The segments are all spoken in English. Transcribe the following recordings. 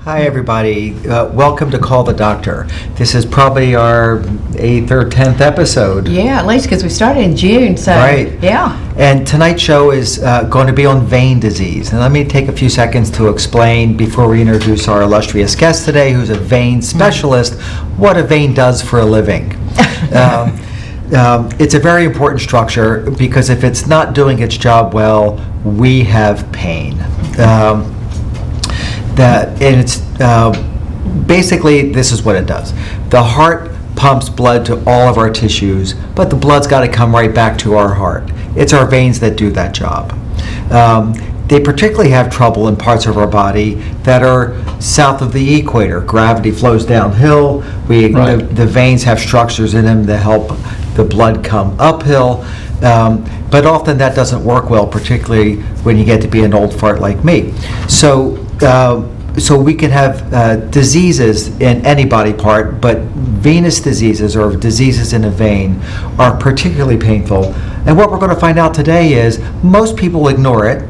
Hi, everybody. Welcome to Call the Doctor. This is probably our 8th or 10th episode. Yeah, at least because we started in June, so Right. yeah. And tonight's show is going to be on vein disease. And let me take a few seconds to explain, before we introduce our illustrious guest today, who's a vein specialist, what a vein does for a living. It's a very important structure because if it's not doing its job well, we have pain. Basically, this is what it does. The heart pumps blood to all of our tissues, but the blood's got to come right back to our heart. It's our veins that do that job. They particularly have trouble in parts of our body that are south of the equator. Gravity flows downhill. The veins have structures in them that help the blood come uphill. But often that doesn't work well, particularly when you get to be an old fart like me. So we can have diseases in any body part, but venous diseases or diseases in a vein are particularly painful. And what we're going to find out today is most people ignore it.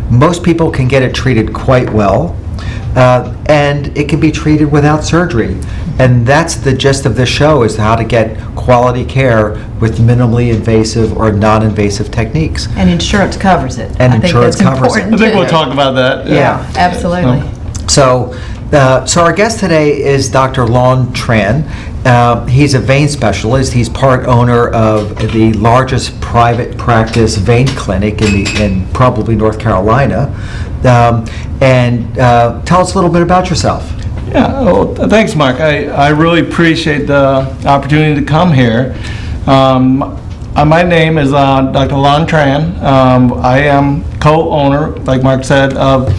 Most people can get it treated quite well, and it can be treated without surgery. And that's the gist of this show, is how to get quality care with minimally invasive or non-invasive techniques. And insurance covers it. And I think insurance that's covers it. important I think too. we'll talk about that. Yeah, absolutely. So our guest today is Dr. Lon Tran. He's a vein specialist. He's part owner of the largest private practice vein clinic in probably North Carolina. And tell us a little bit about yourself. Yeah, well, thanks, Mark. I really appreciate the opportunity to come here. My name is Dr. Lon Tran. I am co-owner, like Mark said, of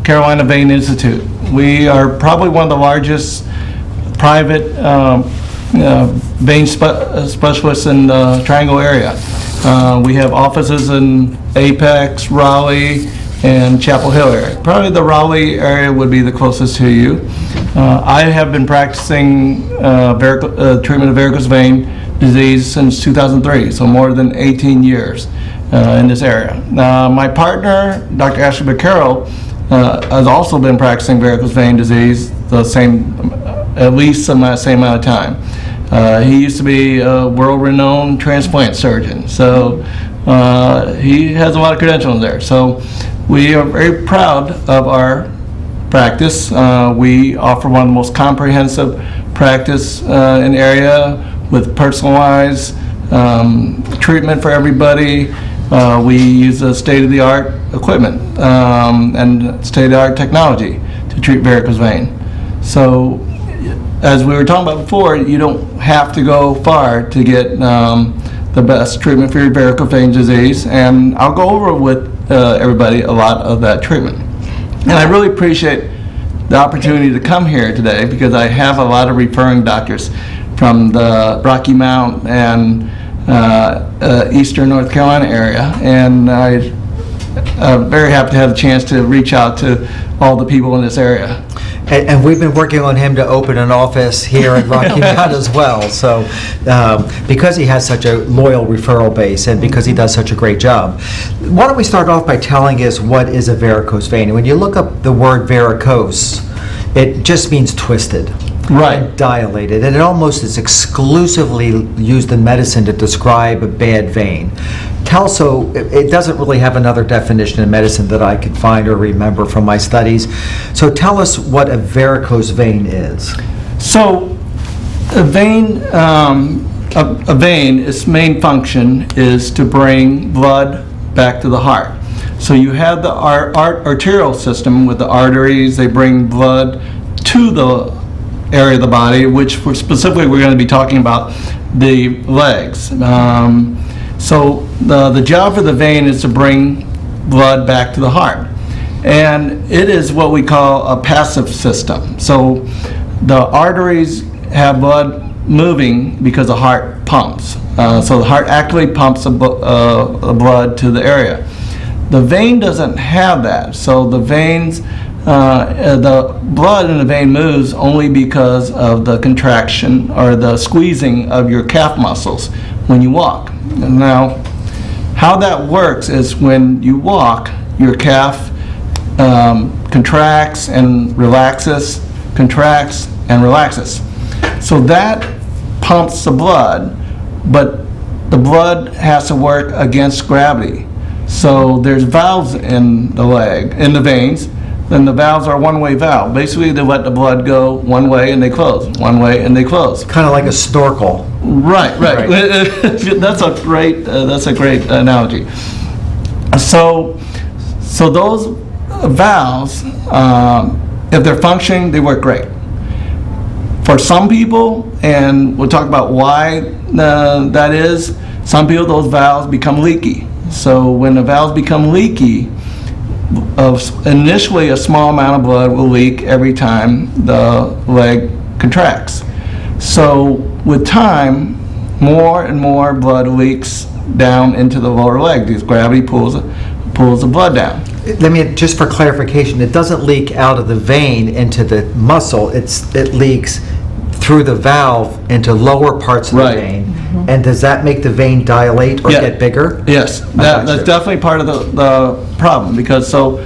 Carolina Vein Institute. We are probably one of the largest private vein specialists in the Triangle area. We have offices in Apex, Raleigh, and Chapel Hill area. Probably the Raleigh area would be the closest to you. I have been practicing treatment of varicose vein disease since 2003, so more than 18 years in this area. My partner, Dr. Ashley Vaquero, has also been practicing varicose vein disease at least the same amount of time. He used to be a world-renowned transplant surgeon, so he has a lot of credentials there. So we are very proud of our practice. We offer one of the most comprehensive practice in the area with personalized treatment for everybody. We use a state-of-the-art equipment and state-of-the-art technology to treat varicose vein. So, as we were talking about before, you don't have to go far to get the best treatment for your varicose vein disease, and I'll go over with everybody a lot of that treatment. And I really appreciate the opportunity to come here today because I have a lot of referring doctors from the Rocky Mount and Eastern North Carolina area, and I'm very happy to have the chance to reach out to all the people in this area. And we've been working on him to open an office here in Rocky Mount as well. So because he has such a loyal referral base and because he does such a great job. Why don't we start off by telling us what is a varicose vein? And when you look up the word varicose, it just means twisted. Right. And dilated, and it almost is exclusively used in medicine to describe a bad vein. So it doesn't really have another definition in medicine that I could find or remember from my studies. So tell us what a varicose vein is. So a vein, its main function is to bring blood back to the heart. So you have the arterial system with the arteries. They bring blood to the area of the body, which specifically we're going to be talking about the legs. So the job for the vein is to bring blood back to the heart. And it is what we call a passive system. So the arteries have blood moving because the heart pumps. So the heart actually pumps the blood to the area. The vein doesn't have that. So the veins, the blood in the vein moves only because of the contraction or the squeezing of your calf muscles when you walk. Now, how that works is when you walk, your calf contracts and relaxes, contracts and relaxes. So that pumps the blood, but the blood has to work against gravity. So there's valves in the leg, in the veins, then the valves are one-way valve. Basically, they let the blood go one way and they close, one way and they close. Kind of like a snorkel. Right. That's a great analogy. So those valves, if they're functioning, they work great. For some people, and we'll talk about why that is, some people, those valves become leaky. So when the valves become leaky, initially a small amount of blood will leak every time the leg contracts. So with time, more and more blood leaks down into the lower leg because gravity pulls the blood down. Let me, just for clarification, it doesn't leak out of the vein into the muscle, it leaks through the valve into lower parts of the Right. vein. And does that make the vein dilate or Yeah. get bigger? Yes, gotcha. that's definitely part of the problem, because so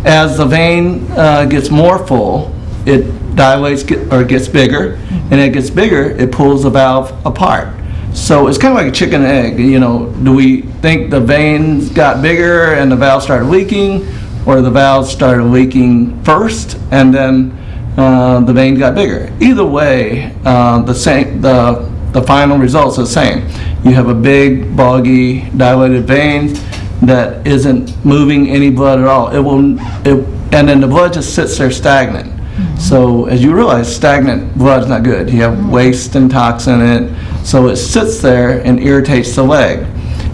as the vein gets more full, it dilates or gets bigger, and it gets bigger, it pulls the valve apart. So it's kind of like a chicken and egg, you know, do we think the veins got bigger and the valve started leaking, or the valves started leaking first and then the vein got bigger? Either way, the final result's the same. You have a big, boggy, dilated vein that isn't moving any blood at all. And then the blood just sits there stagnant. So as you realize, stagnant blood is not good. You have waste and toxin in it, so it sits there and irritates the leg. It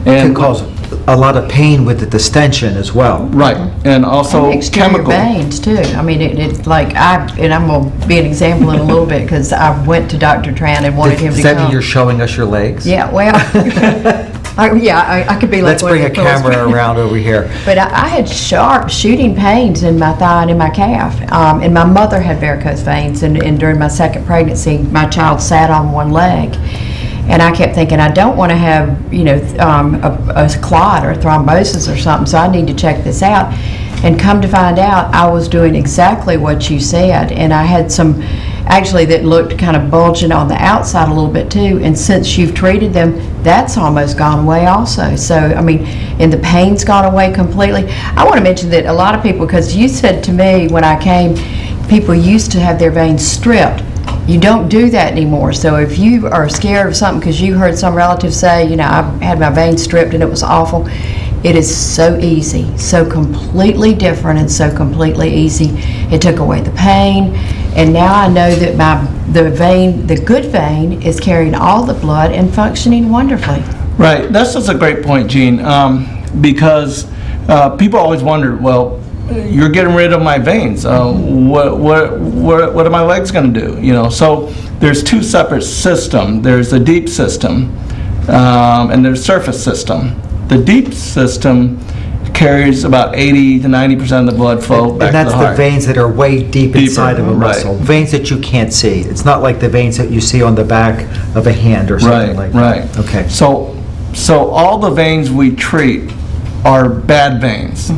can And cause a lot of pain with the distension as well. right, and also And exterior chemical. veins too. I mean, it like and I'm gonna be an example in a little bit because I went to Dr. Tran and wanted him to Does that mean come. you're showing us your legs? Yeah, well, I could be like. Let's one of bring a the girls. camera around over here. But I had sharp shooting pains in my thigh and in my calf. And my mother had varicose veins, and during my second pregnancy, my child sat on one leg. And I kept thinking, I don't want to have, a clot or thrombosis or something, so I need to check this out. And come to find out, I was doing exactly what you said. And I had some, actually, that looked kind of bulging on the outside a little bit too. And since you've treated them, that's almost gone away also. So, I mean, and the pain's gone away completely. I want to mention that a lot of people, because you said to me when I came, people used to have their veins stripped. You don't do that anymore. So if you are scared of something because you heard some relative say, I had my veins stripped and it was awful, it is so easy, so completely different and so completely easy. It took away the pain, and now I know that the good vein is carrying all the blood and functioning wonderfully. Right, that's just a great point, Gene, because people always wonder, well, you're getting rid of my veins. What are my legs going to do? So there's two separate systems. There's the deep system, and there's surface system. The deep system carries about 80 to 90% of the blood flow back And that's to the the heart. veins that are way deep inside of a right. muscle. Veins that you can't see. It's not like the veins that you see on the back of a hand or something like that. Right. Okay. So all the veins we treat are bad veins.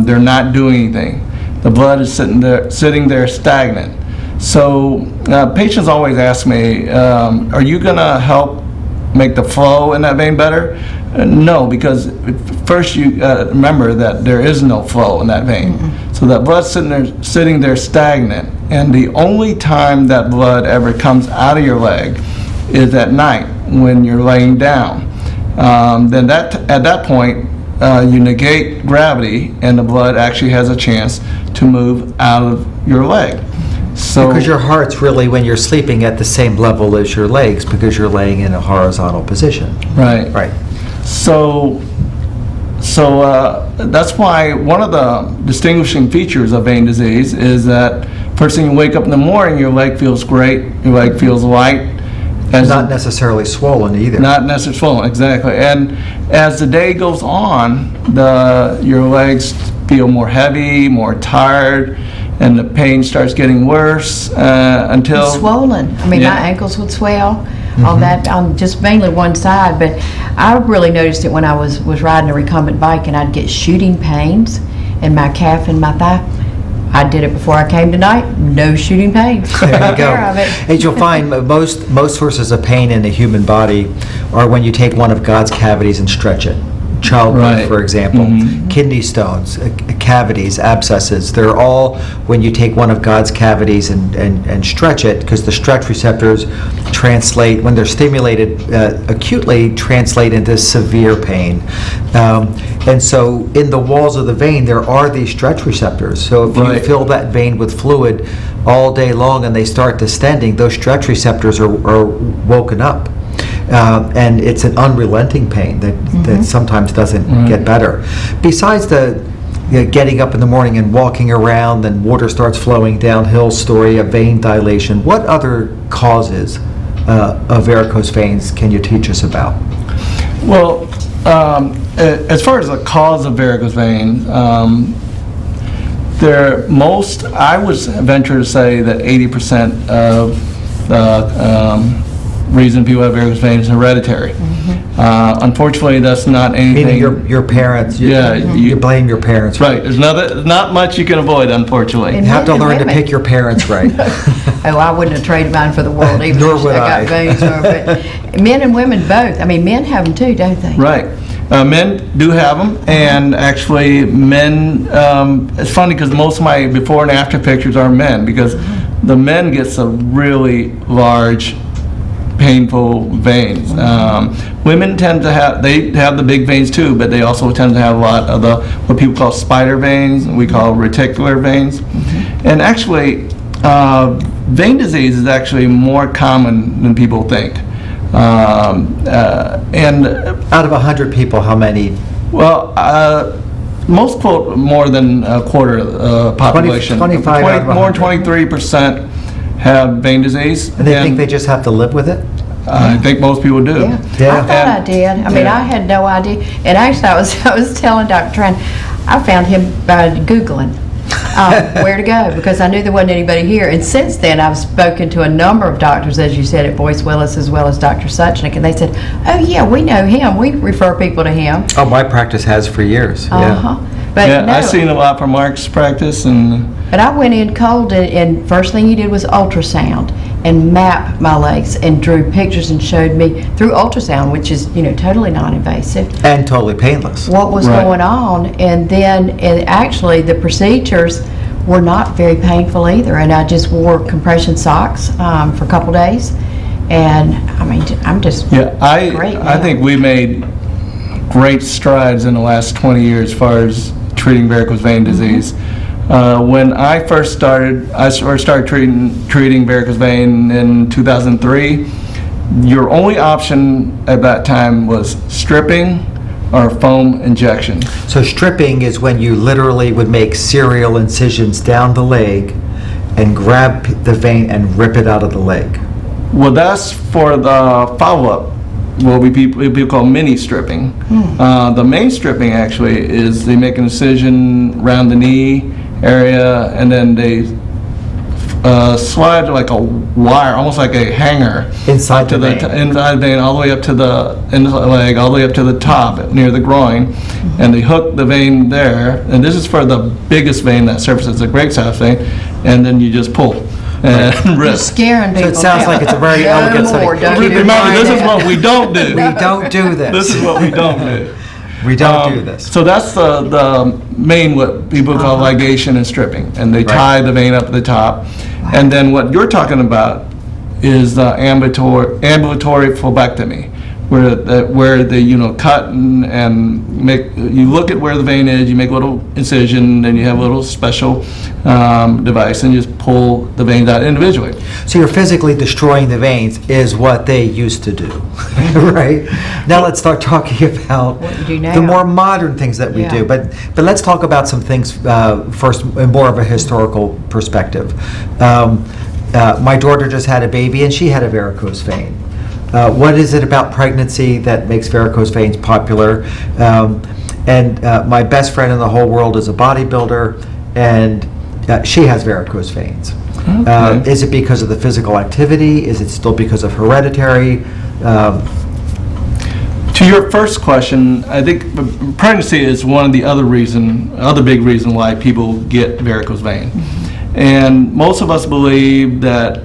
They're not doing anything. The blood is sitting there stagnant. So patients always ask me, are you going to help make the flow in that vein better? No, because first you remember that there is no flow in that vein. So that blood's sitting there stagnant, and the only time that blood ever comes out of your leg is at night when you're laying down. Then at that point, you negate gravity, and the blood actually has a chance to move out of your leg. So Because your heart's really, when you're sleeping, at the same level as your legs, because you're laying in a horizontal position. right. Right. So that's why one of the distinguishing features of vein disease is that first thing you wake up in the morning, your leg feels great, your leg feels light. Not necessarily swollen either. Not necessarily swollen, exactly. And as the day goes on, your legs feel more heavy, more tired, and the pain starts getting worse until... Swollen. I mean, Yeah. my ankles would swell on that, on just mainly one side, but I really noticed it when I was riding a recumbent bike and I'd get shooting pains, in my calf and my thigh. I did it before I came tonight. No shooting pains. There you Took go. care of it. And you'll find most sources of pain in the human body are when you take one of God's cavities and stretch it. Childbirth, Right. for example, Mhm. kidney stones, cavities, abscesses. They're all when you take one of God's cavities and stretch it, because the stretch receptors translate, when they're stimulated acutely, translate into severe pain. And so in the walls of the vein, there are these stretch receptors. So if you Right. fill that vein with fluid all day long and they start distending, those stretch receptors are woken up. And it's an unrelenting pain that sometimes doesn't get better. Besides the getting up in the morning and walking around, then water starts flowing downhill story of vein dilation, what other causes of varicose veins can you teach us about? Well, as far as the cause of varicose veins, I would venture to say that 80% of the reason people have varicose veins is hereditary. Unfortunately, that's not anything. Meaning your parents, Yeah, you blame your parents. Right, there's not much you can avoid, unfortunately. And You have to men and learn to women. pick your parents right. Oh, I wouldn't have traded mine for the world, even Nor if would I I. got veins. But men and women both. I mean, men have them too, don't they? Right. Men do have them, and actually men, it's funny because most of my before and after pictures are men, because the men gets a really large, painful veins. Women tend to have, they have the big veins too, but they also tend to have a lot of the, what people call spider veins, and we call reticular veins. And actually, vein disease is actually more common than people think. And Out of 100 people, how many? well, most quote more than a quarter of the population. 25 out of More than 100. 23% have vein disease. And they think they just have to live with it? I think most people do. Yeah. Yeah. I thought I did. I mean, Yeah. I had no idea. And actually, I was telling Dr. Tran, I found him by Googling where to go, because I knew there wasn't anybody here. And since then, I've spoken to a number of doctors, as you said, at Boyce Willis, as well as Dr. Suchnick, and they said, oh yeah, we know him. We refer people to him. Oh, my practice has for years, Uh-huh. But Yeah, no, I've seen a lot from Mark's practice, and but I went in cold, and first thing he did was ultrasound and map my legs and drew pictures and showed me through ultrasound, which is, totally non-invasive, And totally painless. what was Right. going on. And then, and actually, the procedures were not very painful either. And I just wore compression socks for a couple days. And I mean, I'm just yeah, great I now. think we made great strides in the last 20 years as far as treating varicose vein disease. When I first started, treating varicose vein in 2003. Your only option at that time was stripping or foam injection. So stripping is when you literally would make serial incisions down the leg and grab the vein and rip it out of the leg. Well, that's for the follow-up. Will be people call mini stripping. The main stripping actually is they make an incision around the knee area, and then they slide like a wire, almost like a hanger, Inside up to the vein. inside the vein, all the way up to the inside leg, all the way up to the top near the groin, and they hook the vein there. And this is for the biggest vein that surfaces, the great size vein, and then you just pull and rip. You're scaring people. it sounds now. like it's a very No elegant study. more, don't Keep even in mind, Remember, this is try what that. we don't do. We don't do this. This is what we don't do. We don't do this. So that's the main, what people call ligation and stripping, and they tie the vein up at the top. And then what you're talking about is the ambulatory phlebectomy, where they cut and make, you look at where the vein is, you make a little incision, and you have a little special device, and you just pull the veins out individually. So you're physically destroying the veins is what they used to do, right? Now let's start talking about What you do now. the more modern things that we Yeah. do. But let's talk about some things first in more of a historical perspective. My daughter just had a baby and she had a varicose vein. What is it about pregnancy that makes varicose veins popular? And my best friend in the whole world is a bodybuilder, and she has varicose veins. Okay. Is it because of the physical activity? Is it still because of hereditary? To your first question, I think pregnancy is one of the other big reason why people get varicose vein. And most of us believe that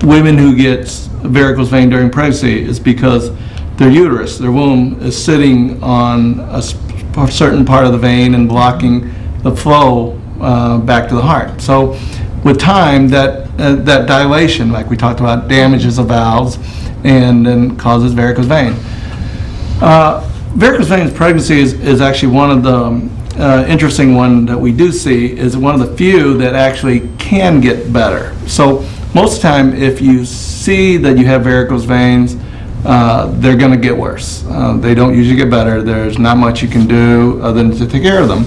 women who get varicose vein during pregnancy is because their uterus, their womb, is sitting on a certain part of the vein and blocking the flow back to the heart. So with time, that dilation, like we talked about, damages the valves and then causes varicose vein. Varicose vein pregnancy is actually one of the interesting one that we do see, is one of the few that actually can get better. So most of the time, if you see that you have varicose veins, they're going to get worse. They don't usually get better. There's not much you can do other than to take care of them.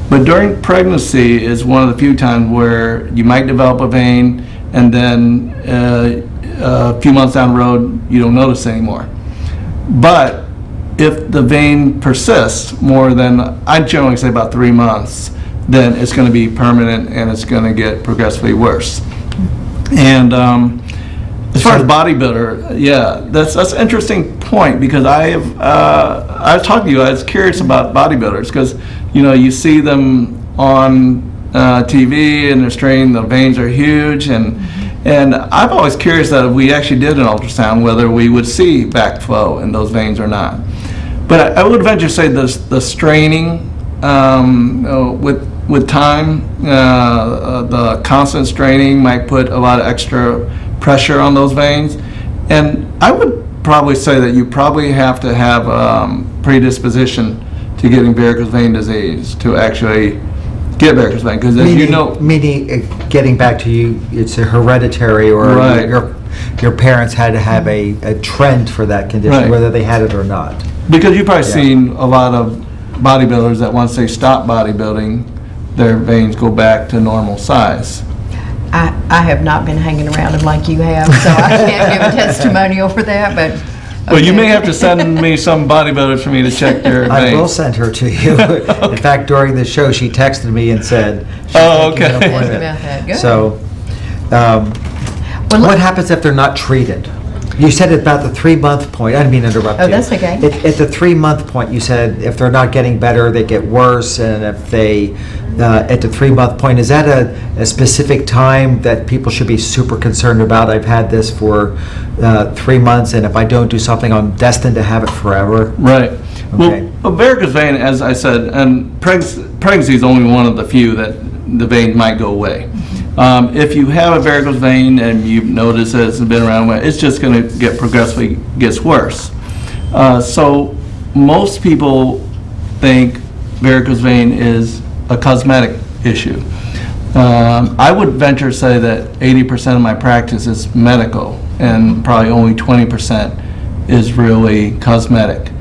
But during pregnancy is one of the few times where you might develop a vein, and then a few months down the road, you don't notice anymore. But if the vein persists more than, I generally say about 3 months, then it's going to be permanent and it's going to get progressively worse. And as far as bodybuilder, yeah, that's an interesting point, because I was talking to you, I was curious about bodybuilders, because you see them on TV and they're strained, the veins are huge, and I'm always curious that if we actually did an ultrasound, whether we would see backflow in those veins or not. But I would venture to say the straining with time, the constant straining might put a lot of extra pressure on those veins, and I would probably say that you probably have to have predisposition to getting varicose vein disease to actually get varicose vein, because as you know, meaning getting back to you, it's a hereditary, or Right. your parents had to have a trend for that condition, Right. whether they had it or not. because you've probably Yeah. seen a lot of bodybuilders that once they stop bodybuilding, their veins go back to normal size. I have not been hanging around them like you have, so I can't give a testimonial for that, but. Well, you okay. may have to send me some bodybuilders for me to check their I will veins. send her to you. In fact, during the show, she texted me and said. she's Oh, making an okay. appointment. About that. Good. So, Well, what look- happens if they're not treated? You said at about the 3-month point, I didn't mean to interrupt you. Oh, that's okay. At the 3-month point, you said if they're not getting better, they get worse, and if they, at the 3-month point, is that a specific time that people should be super concerned about? I've had this for 3 months, and if I don't do something, I'm destined to have it forever. Right. Okay. Well, varicose vein, as I said, and pregnancy is only one of the few that the vein might go away. If you have a varicose vein and you've noticed that it's been around, it's just going to get progressively gets worse. So most people think varicose vein is a cosmetic issue. I would venture to say that 80% of my practice is medical, and probably only 20% is really cosmetic.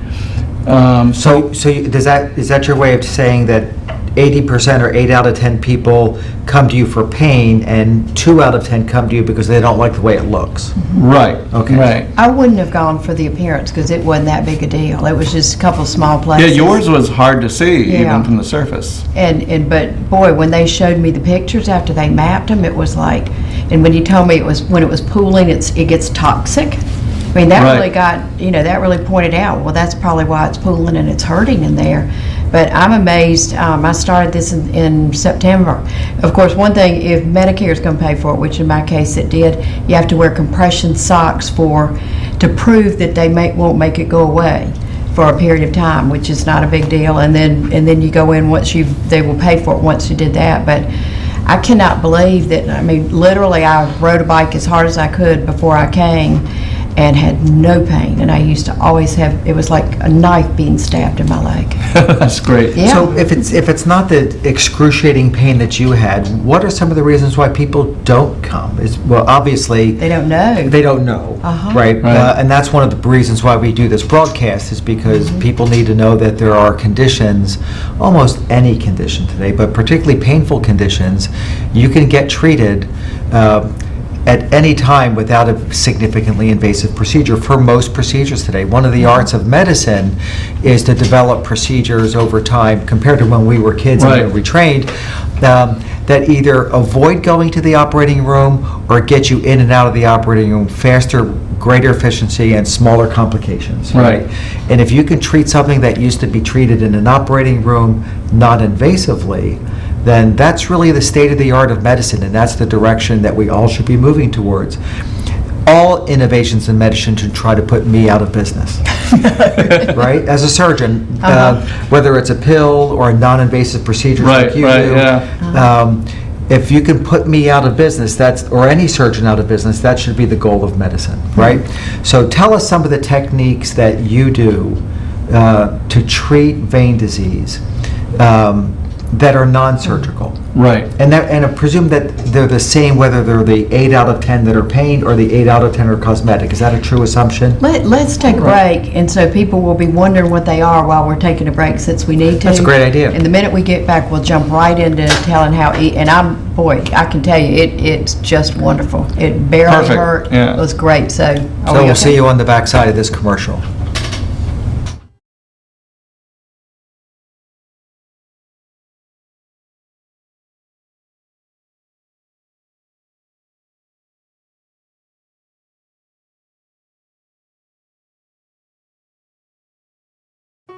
So is that your way of saying that 80% or 8 out of 10 people come to you for pain, and 2 out of 10 come to you because they don't like the way it looks? Right. Okay. Right. I wouldn't have gone for the appearance because it wasn't that big a deal. It was just a couple small Yeah, places. yours was hard to see Yeah. even from the surface. But boy, when they showed me the pictures after they mapped them, it was like, and when you told me when it was pooling, it gets toxic. I mean, that Right. really that really pointed out, well, that's probably why it's pooling and it's hurting in there. But I'm amazed, I started this in September. Of course, one thing, if Medicare is going to pay for it, which in my case it did, you have to wear compression socks to prove that they won't make it go away for a period of time, which is not a big deal. And then you go in they will pay for it once you did that. But I cannot believe that, I mean, literally I rode a bike as hard as I could before I came and had no pain. And I used to always it was like a knife being stabbed in my leg. That's great. Yeah. So if it's not the excruciating pain that you had, what are some of the reasons why people don't come? Well, obviously, They don't know. they don't know, Uh-huh. right? Right. And that's one of the reasons why we do this broadcast, is because people need to know that there are conditions, almost any condition today, but particularly painful conditions, you can get treated at any time without a significantly invasive procedure for most procedures today. One of the arts of medicine is to develop procedures over time compared to when we were kids and Right. when we trained. that either avoid going to the operating room or get you in and out of the operating room faster, greater efficiency, and smaller complications. Right. And if you can treat something that used to be treated in an operating room non-invasively, then that's really the state of the art of medicine, and that's the direction that we all should be moving towards. All innovations in medicine should try to put me out of business, right? As a surgeon, whether it's a pill or a non-invasive procedure like you do, if you can put me out of business, or any surgeon out of business, that should be the goal of medicine, right? So tell us some of the techniques that you do to treat vein disease that are non-surgical. Right. And I presume that they're the same whether they're the 8 out of 10 that are pain or the 8 out of 10 are cosmetic. Is that a true assumption? Let's take a break, and so people will be wondering what they are while we're taking a break, since we need to. That's a great idea. And the minute we get back, we'll jump right into telling how, I can tell you, it's just wonderful. It barely Perfect, hurt. yeah. It was great, so. So we'll see you on the backside of this commercial.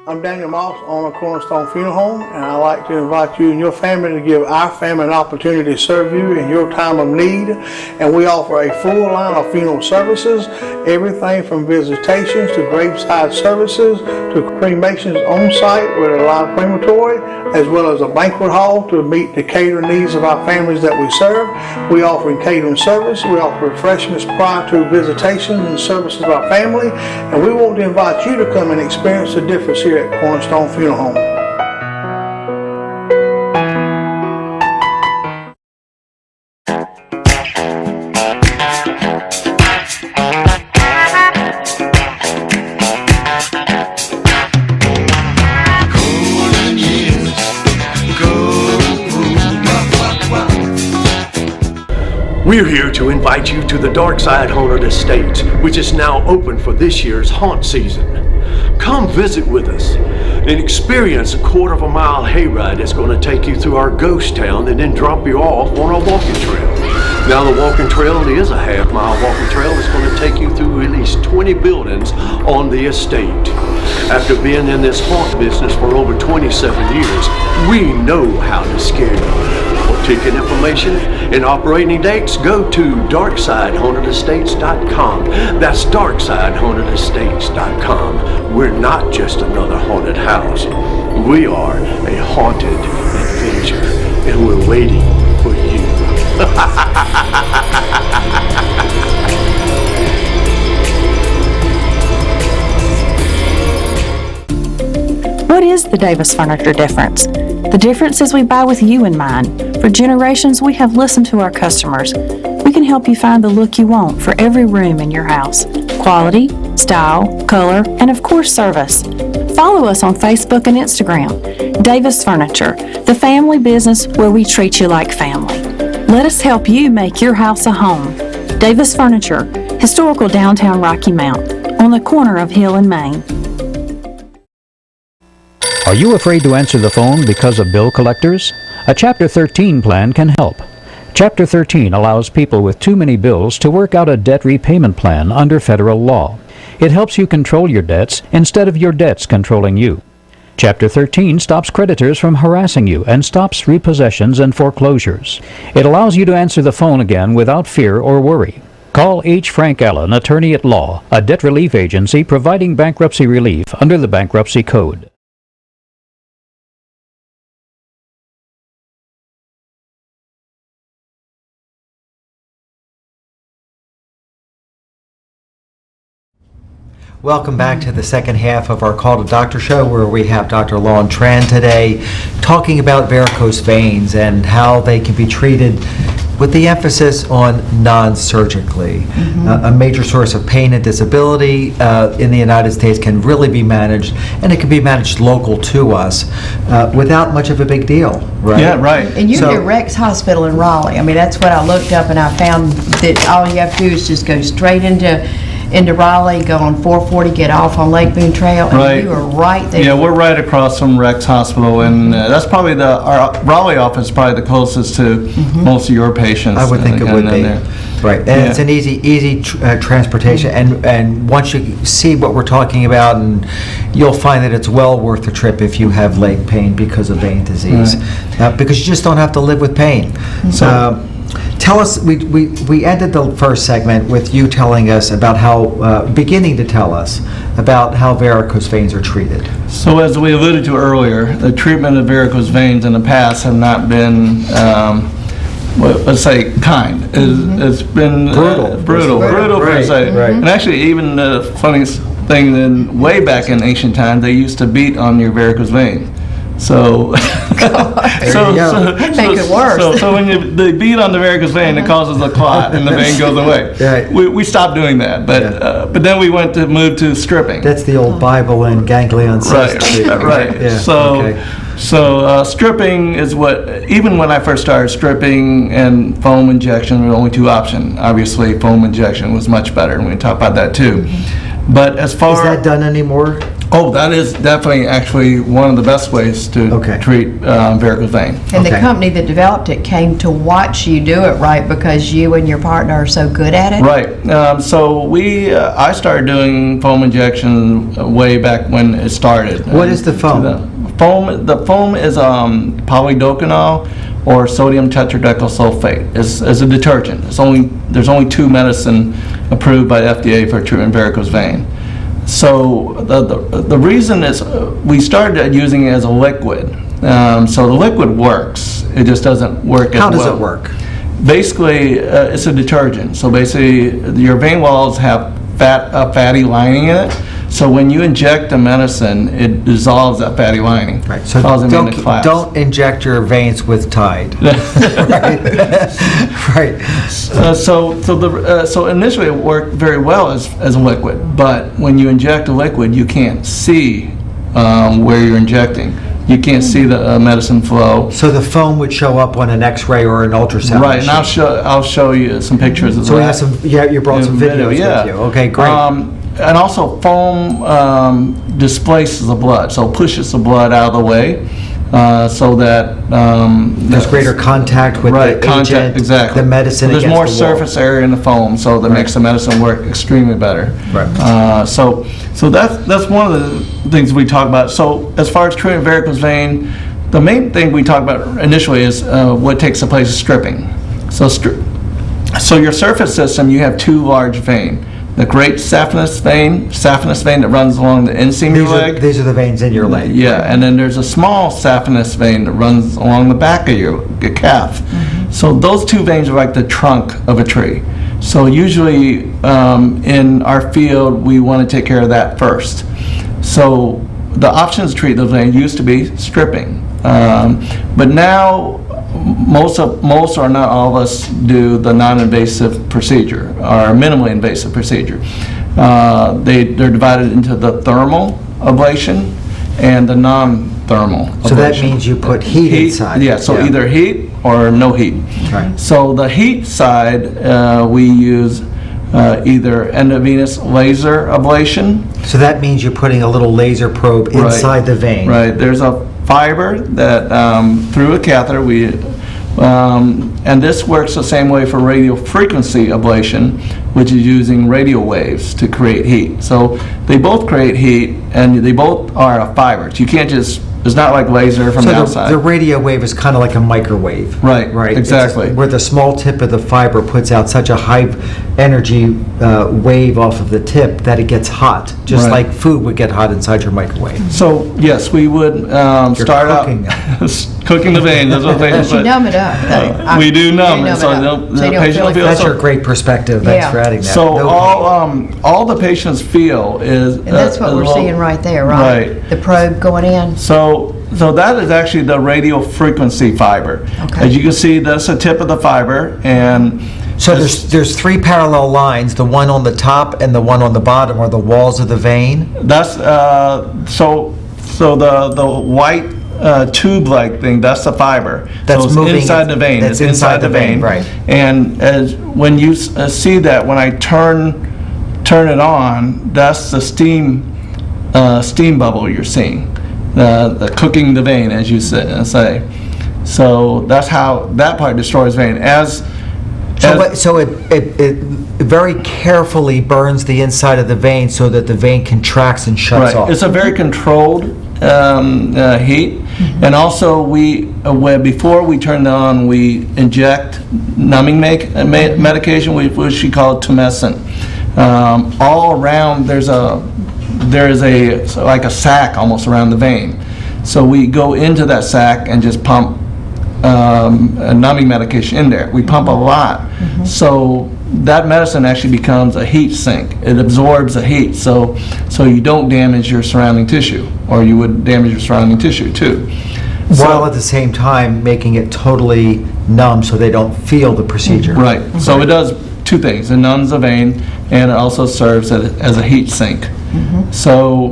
I'm Daniel Moss, owner of Cornerstone Funeral Home, and I'd like to invite you and your family to give our family an opportunity to serve you in your time of need. And we offer a full line of funeral services, everything from visitations to graveside services to cremations on site with a live crematory, as well as a banquet hall to meet the catering needs of our families that we serve. We offer catering service, we offer refreshments prior to visitations and services of our family, and we want to invite you to come and experience the difference here at Cornerstone Funeral Home. We're here to invite you to the Darkside Haunted Estates, which is now open for this year's haunt season. Come visit with us and experience a quarter-of-a-mile hayride that's going to take you through our ghost town and then drop you off on our walking trail. Now the walking trail is a half-mile walking trail that's going to take you through at least 20 buildings on the estate. After being in this haunt business for over 27 years, we know how to scare you. For ticket information and operating dates, go to darksidehauntedestates.com. That's darksidehauntedestates.com. We're not just another haunted house. We are a haunted adventure, and we're waiting for you. What is the Davis Furniture difference? The difference is we buy with you in mind. For generations, we have listened to our customers. We can help you find the look you want for every room in your house. Quality, style, color, and of course service. Follow us on Facebook and Instagram. Davis Furniture, the family business where we treat you like family. Let us help you make your house a home. Davis Furniture, historical downtown Rocky Mount, on the corner of Hill and Main. Are you afraid to answer the phone because of bill collectors? A Chapter 13 plan can help. Chapter 13 allows people with too many bills to work out a debt repayment plan under federal law. It helps you control your debts instead of your debts controlling you. Chapter 13 stops creditors from harassing you and stops repossessions and foreclosures. It allows you to answer the phone again without fear or worry. Call H. Frank Allen, Attorney at Law, a debt relief agency providing bankruptcy relief under the Bankruptcy Code. Welcome back to the second half of our Call to Doctor show, where we have Dr. Lon Tran today talking about varicose veins and how they can be treated with the emphasis on non-surgically. A major source of pain and disability in the United States can really be managed, and it can be managed local to us without much of a big deal, right? Yeah, right. And you So- can get Rex Hospital in Raleigh. I mean, that's what I looked up, and I found that all you have to do is just go straight into, into Raleigh, go on 440, get off on Lake Boone Trail, Right. and you are right there. Yeah, we're right across from Rex Hospital, and that's probably our Raleigh office is probably the closest to most of your patients. I would think it would and be. there. Right, and it's Yeah. an easy transportation, and once you see what we're talking about, and you'll find that it's well worth the trip if you have leg pain because of vein disease, because you just don't have to live with pain. So- Tell us, we ended the first segment with you telling us about how, beginning to tell us about how varicose veins are treated. So as we alluded to earlier, the treatment of varicose veins in the past have not been, let's say, kind. It's been brutal per Right, se. right. And actually, even the funniest thing, then way back in ancient times, they used to beat on your varicose vein. So, There you go. That'd make it worse. So when they beat on the varicose vein, it causes a clot, and the vein goes away. Right. We stopped doing that, but then we moved to stripping. That's the old Bible and ganglion Right, substitute. right. Yeah, So, okay. stripping is what, even when I first started, stripping and foam injection were the only two options. Obviously, foam injection was much better, and we can talk about that too. But as far Is that done anymore? oh, that is definitely actually one of the best ways to Okay. treat varicose vein. And the Okay. company that developed it came to watch you do it right because you and your partner are so good at it? Right. So I started doing foam injection way back when it started. What is the foam? The foam is polydocanol or sodium tetradecyl sulfate. It's a detergent. There's only two medicine approved by FDA for treating varicose vein. So the reason is we started using it as a liquid. So the liquid works. It just doesn't work as well. How does it work? Basically, it's a detergent. So basically, your vein walls have a fatty lining in it. So when you inject the medicine, it dissolves that fatty lining. Right, so causing them to collapse. don't inject your veins with Tide. Right. So initially it worked very well as a liquid, but when you inject a liquid, you can't see where you're injecting. You can't see the medicine flow. So the foam would show up on an X-ray or an ultrasound Right, and machine. I'll show you some pictures of So we that. have some, you brought some Video, videos yeah. with you. Okay, great. And also foam displaces the blood, so pushes the blood out of the way, so that There's greater contact with right, the contact, agent, exactly. the medicine So against there's more the wall. surface area in the foam, so that makes the medicine work extremely better. Right. So that's one of the things we talk about. So as far as treating varicose vein, the main thing we talk about initially is what takes the place of stripping. So your surface system, you have two large veins. The great saphenous vein that runs along the inseam of your leg. These are the veins in your leg. Yeah, and then there's a small saphenous vein that runs along the back of your calf. So those two veins are like the trunk of a tree. So usually in our field, we want to take care of that first. So the options to treat those veins used to be stripping. But now most or not all of us do the non-invasive procedure or minimally invasive procedure. They're divided into the thermal ablation and the non-thermal ablation. So that means you put heat inside. Yeah, so either heat or no heat. Right. So the heat side, we use either endovenous laser ablation. So that means you're putting a little laser probe inside the vein. Right. There's a fiber that through a catheter and this works the same way for radio frequency ablation, which is using radio waves to create heat. So they both create heat, and they both are fibers. You can't just, it's not like laser from the So outside. the radio wave is kind of like a microwave. Right, Right. exactly. Where the small tip of the fiber puts out such a high energy wave off of the tip that it gets hot, just Right. like food would get hot inside your microwave. So yes, we would start cooking out cooking the veins. That's what they But you numb it up, though. we do numb it, it so up. the So you don't patient feel will feel That's so. your great perspective. Thanks Yeah. for adding that. So No all the patients feel is. And that's what we're seeing right there, right? Right. The probe going in. So that is actually the radio frequency fiber. Okay. As you can see, that's the tip of the fiber, and So there's three parallel lines. The one on the top and the one on the bottom are the walls of the vein. that's so the white tube-like thing. That's the fiber. That's so it's moving- inside the vein. that's It's inside the vein, right. And as when you see that, when I turn turn it on, that's the steam bubble you're seeing, the cooking the vein, as you say. So that's how that part destroys vein. So it very carefully burns the inside of the vein so that the vein contracts and shuts off. It's a very controlled heat, and also before we turn it on, we inject numbing medication, which we call tumescent. All around there is like a sac almost around the vein. So we go into that sac and just pump a numbing medication in there. We pump a lot, so that medicine actually becomes a heat sink. It absorbs the heat, so you don't damage your surrounding tissue, or you would damage your surrounding tissue too. While at the same time making it totally numb so they don't feel the procedure. Right. So it does two things. It numbs the vein, and it also serves as a heat sink. So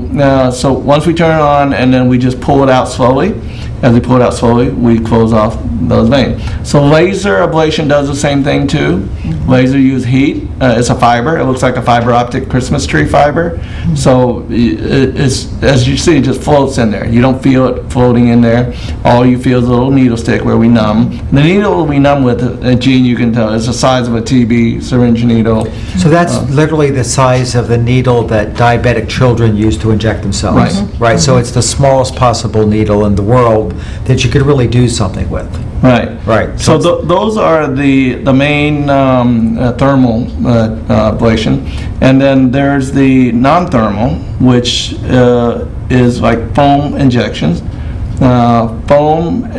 once we turn it on, and then we just pull it out slowly. As we pull it out slowly, we close off those veins. So laser ablation does the same thing too. Laser use heat. It's a fiber. It looks like a fiber optic Christmas tree fiber. So it's, as you see, it just floats in there. You don't feel it floating in there. All you feel is a little needle stick where we numb. The needle we numb with, Gene, you can tell, is the size of a TB syringe needle. So that's literally the size of the needle that diabetic children use to inject themselves. Right. Right. So it's the smallest possible needle in the world that you could really do something with. Right. Right. So those are the main thermal ablation, and then there's the non-thermal, which is like foam injections. Foam,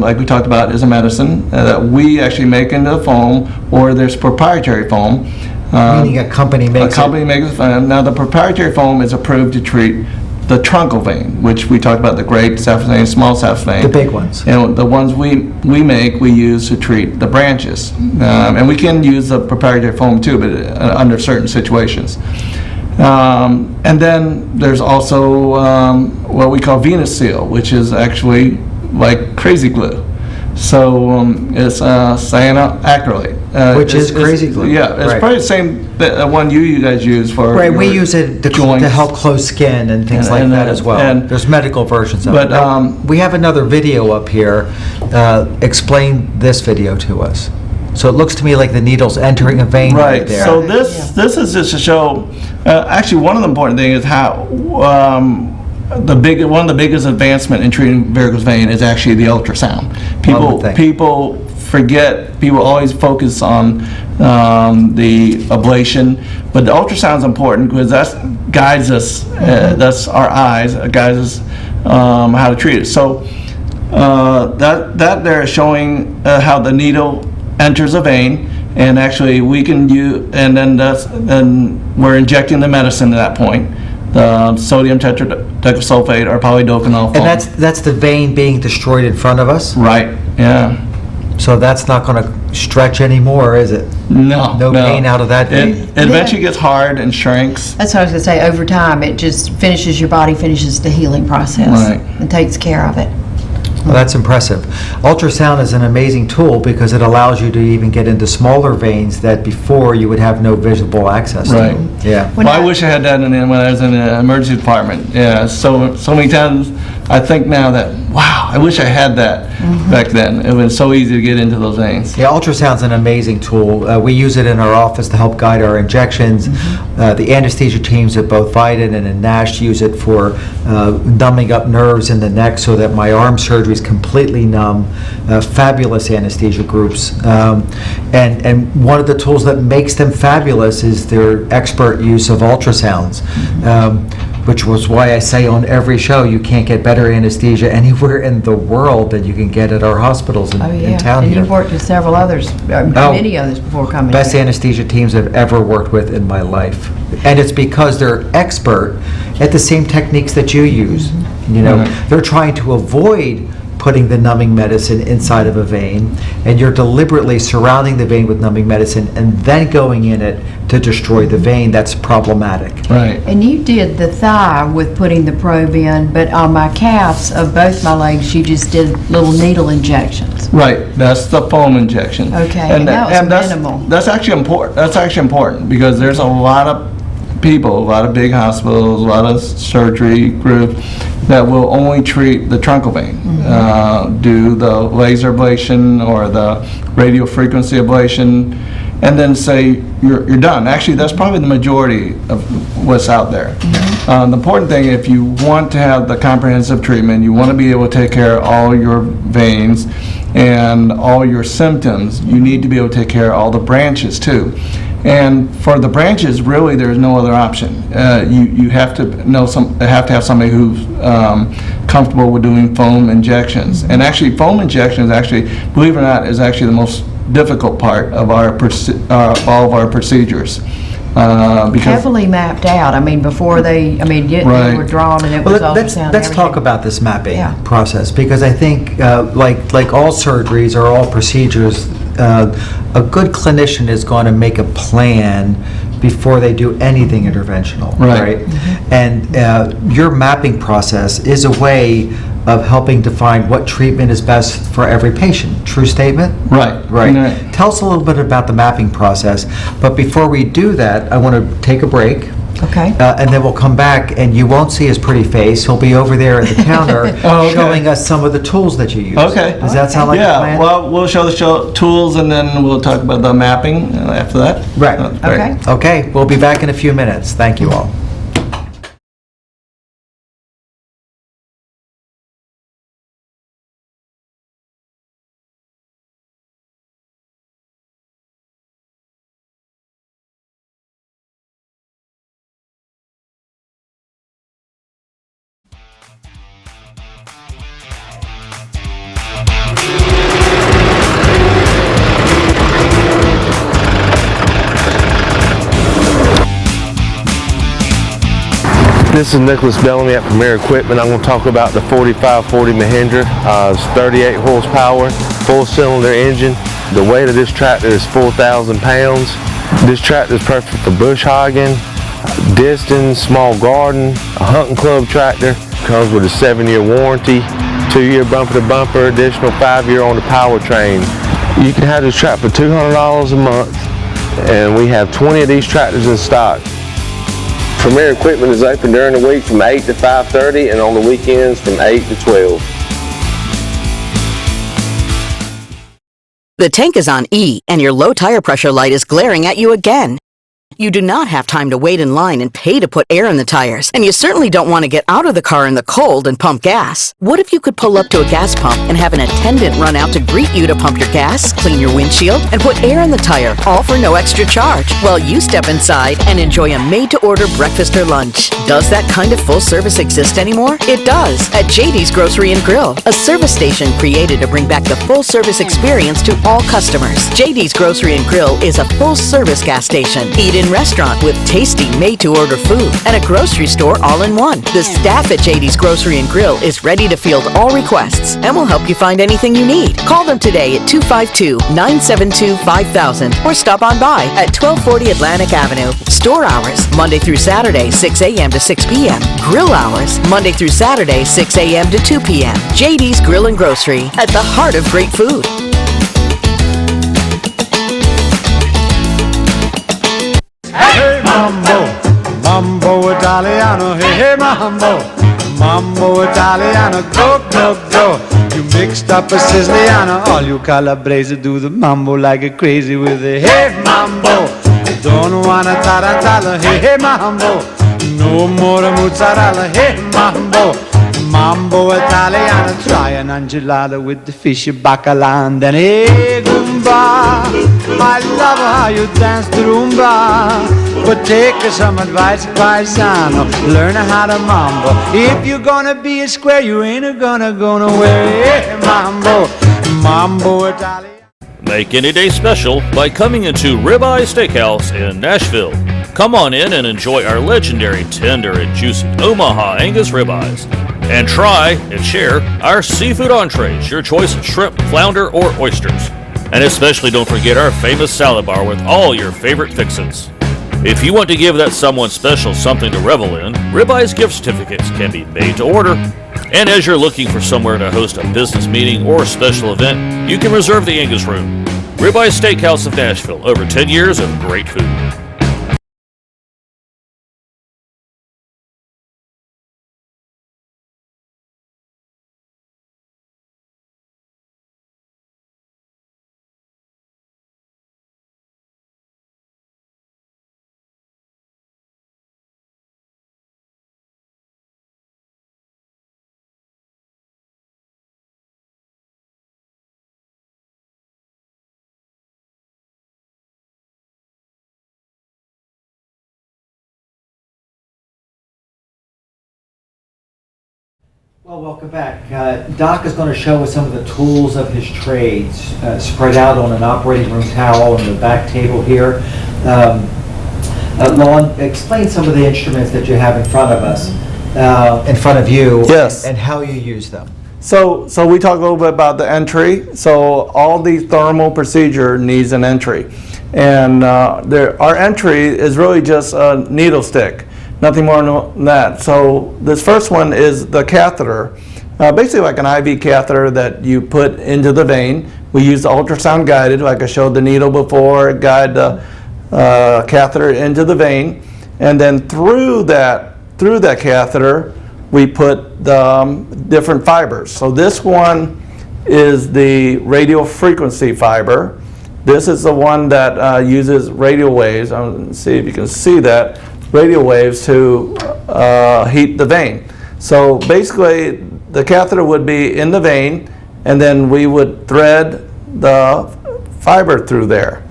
like we talked about, is a medicine that we actually make into the foam, or there's proprietary foam. Meaning a company makes A company makes it. Now the proprietary foam is approved to treat the truncal vein, which we talked about, the great saphenous vein, small saphenous vein. The big ones. And the ones we make, we use to treat the branches. And we can use the proprietary foam too, but under certain situations. And then there's also what we call venous seal, which is actually like crazy glue. So it's cyanoacrylate. Which is crazy glue. Yeah, it's Right. probably the same one you guys use for Right, we your use it to joints. help close skin and things like And, that as well. and- There's medical versions of But, it. Now, we have another video up here. Explain this video to us. So it looks to me like the needle's entering a vein right Right, there. so this is just to show, actually, one of the important things is how, one of the biggest advancement in treating varicose vein is actually the ultrasound. People forget, people always focus on the ablation, but the ultrasound is important because that guides us, that's our eyes, guides us how to treat it. So that there is showing how the needle enters a vein, and actually we can use, and then we're injecting the medicine at that point, the sodium tetrasulfate or polydocanol foam. And that's the vein being destroyed in front of us? Right, yeah. So that's not going to stretch anymore, is it? No. No pain out of that vein? It eventually gets hard and shrinks. That's what I was going to say. Over time, it just finishes your body, finishes the healing process. Right. And takes care of it. Well, that's impressive. Ultrasound is an amazing tool because it allows you to even get into smaller veins that before you would have no visible access to. Right. Yeah. When Well, I I- wish I had that when I was in the emergency department. Yeah, so many times I think now that, wow, I wish I had that back then. It was so easy to get into those veins. Yeah, ultrasound's an amazing tool. We use it in our office to help guide our injections. The anesthesia teams at both Vidant and in Nash use it for numbing up nerves in the neck so that my arm surgery is completely numb. Fabulous anesthesia groups. And one of the tools that makes them fabulous is their expert use of ultrasounds. Which was why I say on every show, you can't get better anesthesia anywhere in the world than you can get at our hospitals in, Oh, in yeah. town And here. you've worked with several others, many others before coming Best here. anesthesia teams I've ever worked with in my life. And it's because they're expert at the same techniques that you use. You know, they're trying to avoid putting the numbing medicine inside of a vein, and you're deliberately surrounding the vein with numbing medicine and then going in it to destroy the vein. That's problematic. Right. And you did the thigh with putting the probe in, but on my calves of both my legs, you just did little needle injections. Right, that's the foam injection. Okay, and that was minimal. That's actually important. That's actually important because there's a lot of people, a lot of big hospitals, a lot of surgery groups that will only treat the truncal vein, do the laser ablation or the radio frequency ablation, and then say you're done. Actually, that's probably the majority of what's out there. The important thing, if you want to have the comprehensive treatment, you want to be able to take care of all your veins and all your symptoms, you need to be able to take care of all the branches too. And for the branches, really, there's no other option. You have to have somebody who's comfortable with doing foam injections. And actually, foam injections, believe it or not, is actually the most difficult part of all of our procedures. Because Heavily mapped out. I mean, before they were drawn and it was Well, ultrasound and let's talk everything. about this mapping Yeah. process, because I think, like all surgeries or all procedures, a good clinician is going to make a plan before they do anything interventional, Right. And your mapping process is a way of helping define what treatment is best for every patient. True statement? Right. Right. Right. Tell us a little bit about the mapping process, but before we do that, I want to take a break. Okay. And then we'll come back, and you won't see his pretty face. He'll be over there at the counter Oh, okay. showing us some of the tools that you use. Okay. Does that sound like a Yeah, plan? well, we'll show the tools and then we'll talk about the mapping after that. Right. Great. Okay. Okay, we'll be back in a few minutes. Thank you all. This is Nicholas Bellamy at Premier Equipment. I'm going to talk about the 4540 Mahindra. It's 38 horsepower, full cylinder engine. The weight of this tractor is 4,000 pounds. This tractor is perfect for bush hogging, distance, small garden, a hunting club tractor. Comes with a 7-year warranty, 2-year bumper to bumper, additional 5-year on the powertrain. You can have this tractor for $200 a month, and we have 20 of these tractors in stock. Premier Equipment is open during the week from 8 to 5:30 and on the weekends from 8 to 12. The tank is on E, and your low tire pressure light is glaring at you again. You do not have time to wait in line and pay to put air in the tires, and you certainly don't want to get out of the car in the cold and pump gas. What if you could pull up to a gas pump and have an attendant run out to greet you to pump your gas, clean your windshield, and put air in the tire, all for no extra charge, while you step inside and enjoy a made-to-order breakfast or lunch? Does that kind of full service exist anymore? It does, at JD's Grocery and Grill, a service station created to bring back the full service experience to all customers. JD's Grocery and Grill is a full service gas station. Eat in restaurant with tasty made-to-order food and a grocery store all in one. The staff at JD's Grocery and Grill is ready to field all requests and will help you find anything you need. Call them today at 252-972-5000 or stop on by at 1240 Atlantic Avenue. Store hours, Monday through Saturday, 6 a.m. to 6 p.m. Grill hours, Monday through Saturday, 6 a.m. to 2 p.m. JD's Grill and Grocery, at the heart of great food. Hey mambo, mambo Italiano, hey mambo, mambo Italiano, go, go, go. You mixed up a Siciliano, all you Calabrese do the mambo like a crazy with a hey mambo. Don't wanna tarantella, hey mambo, no more mozzarella, hey mambo. Mambo Italiano, try an angelada with the fish bacala and then hey Goomba. I love how you dance the rumba, but take some advice, paisano. Learn how to mambo. If you're gonna be a square, you ain't gonna go nowhere. Hey, mambo, mambo Italiano. Make any day special by coming into Ribeye Steakhouse in Nashville. Come on in and enjoy our legendary tender and juicy Omaha Angus ribeyes. And try and share our seafood entrees, your choice of shrimp, flounder, or oysters. And especially don't forget our famous salad bar with all your favorite fixins. If you want to give that someone special something to revel in, Ribeye's gift certificates can be made to order. And as you're looking for somewhere to host a business meeting or special event, you can reserve the Angus Room. Ribeye Steakhouse of Nashville, over 10 years of great food. Well, welcome back. Doc is going to show us some of the tools of his trades spread out on an operating room towel on the back table here. Lon, explain some of the instruments that you have in front of us, in front of you, Yes. and how you use them. So we talked a little bit about the entry. So all the thermal procedure needs an entry. And our entry is really just a needle stick, nothing more than that. So this first one is the catheter, basically like an IV catheter that you put into the vein. We use the ultrasound guided, like I showed the needle before, guide the catheter into the vein. And then through that catheter, we put the different fibers. So this one is the radio frequency fiber. This is the one that uses radio waves. I'm going to see if you can see that. Radio waves to heat the vein. So basically, the catheter would be in the vein, and then we would thread the fiber through there.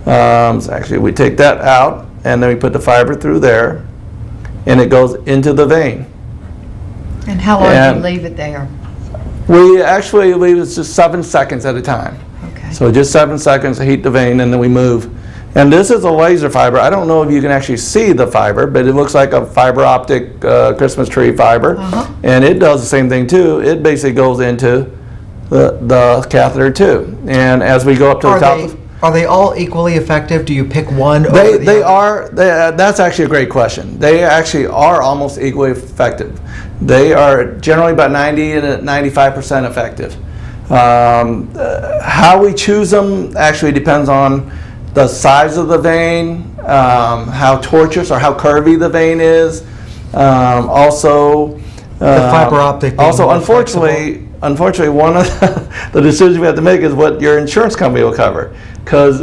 So actually, we take that out, and then we put the fiber through there, and it goes into the vein. And how long do you leave it there? We actually leave it just 7 seconds at a time. Okay. So just 7 seconds to heat the vein, and then we move. And this is a laser fiber. I don't know if you can actually see the fiber, but it looks like a fiber optic Christmas tree fiber. And it does the same thing too. It basically goes into the catheter too. And as we go up to the top. Are they all equally effective? Do you pick one over the They other? are. That's actually a great question. They actually are almost equally effective. They are generally about 90 to 95% effective. How we choose them actually depends on the size of the vein, how tortuous or how curvy the vein is. Also, The fiber optic being Also, more unfortunately, one of the decisions we have to make is what your insurance company will cover, because